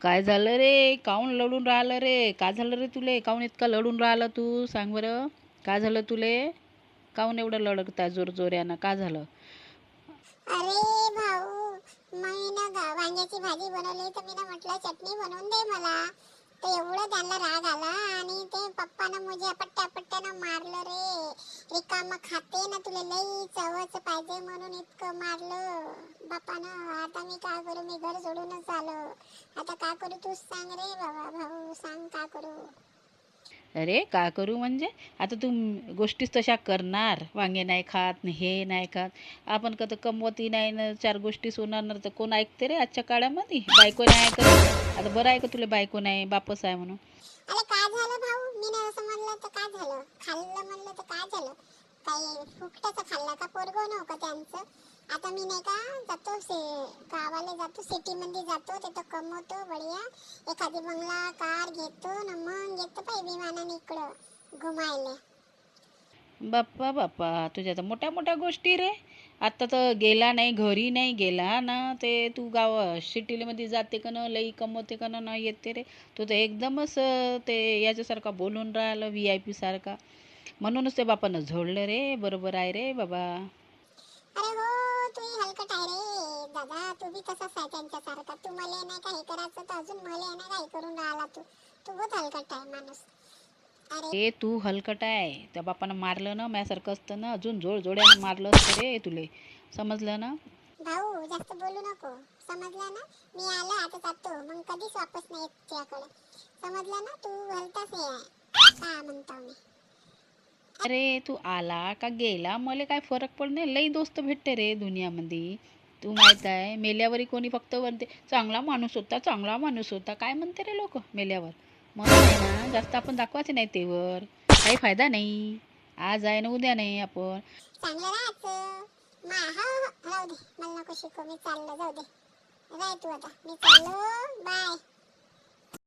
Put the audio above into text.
काय झालं रे? काऊन लढून राहिलं रे? काय झालं रे तुले? काऊन इतका लढून राहिलं तू? सांग बरं. काय झालं तुले? काऊन एवढं लढता जोर जोऱ्यानं? का झालं? अरे भाऊ, मी ना वांग्याची भाजी बनवली तर मी ना म्हटलं चटणी बनवून दे मला. तर एवढं त्यांना राग आला आणि ते पप्पानं मुझे पट्ट्यानं मारलं रे. रिकामं खाते ना, तुला लई चवच पाहिजे म्हणून इतकं मारलं बापानं. आता मी काय करू? मी घर सोडूनच आलो. आता काय करू तूच सांग रे बाबा. भाऊ सांग काय करू. अरे का करू म्हणजे? आता तू गोष्टीच तशा करणार. वांगे नाही खात, हे नाही खात. आपण कधी कमवती नाही ना, चार गोष्टी सोनार तर कोण ऐकते रे आजच्या काळामध्ये? बायको नाही ऐकत. आता बरं आहे का तुला बायको नाही, बापच आहे म्हणून? अरे काय झालं भाऊ? मी नाही असं म्हणलं तर काय झालं? खाल्लं म्हणलं तर काय झालं? काही फुकटाचं खाल्लं का? पोरगं नव्हतं त्यांचं. आता मी नाही का जातो गावाला जातो, सिटी मध्ये जातो, तिथं कमवतो बढिया. एखादी बंगला कार घेतो ना, मग येतो पाय विमानाने इकडं घुमायला. बाप्पा बाप्पा, तुझ्या तर मोठ्या मोठ्या गोष्टी रे. आता तर गेला नाही, घरी नाही गेला ना, ते तू गाव सिटीमध्ये जाते का न, लई कमवते का न येते रे. तू तर एकदमच ते याच्यासारखा बोलून राहिलं, VIP सारखा. म्हणूनच ते बापानं झोडलं रे. बरोबर आहे रे बाबा. अरे हो, तू हलकट आहे रे दादा. तू बी तसाच आहे त्यांच्यासारखा. तू मला नाही का हे करायचं तर अजून मला नाही का हे करून राहिला. तू बहुत हलकट आहे माणूस. अरे ए तू हलकट आहे. त्या बापानं मारलं ना, माझ्यासारखं असतं ना, अजून जोड्यानं मारलं असतं रे तुले. समजलं ना? भाऊ जास्त बोलू नको. समजलं ना? मी आला आता जातो, मग कधीच वापस नाही येत तुझ्याकडे. समजलं ना? तू भलताच हे आहे. काय म्हणतो मी? अरे तू आला का गेला मला काय फरक पडत नाही. लई दोस्त भेटते रे दुनियामध्ये. तू माहित आहे, मेल्यावरही कोणी फक्त म्हणते चांगला माणूस होता, चांगला माणूस होता. काय म्हणते रे लोक मेल्यावर? म्हणून आहे ना, जास्त आपण दाखवायचे नाही तेवर. काही फायदा नाही. आज आहे ना उद्या नाही आपण. चांगलं राहायचं. राहू दे, मला नको शिकू. मी चाललो, जाऊ दे. राह तू आता, मी चाललो. बाय.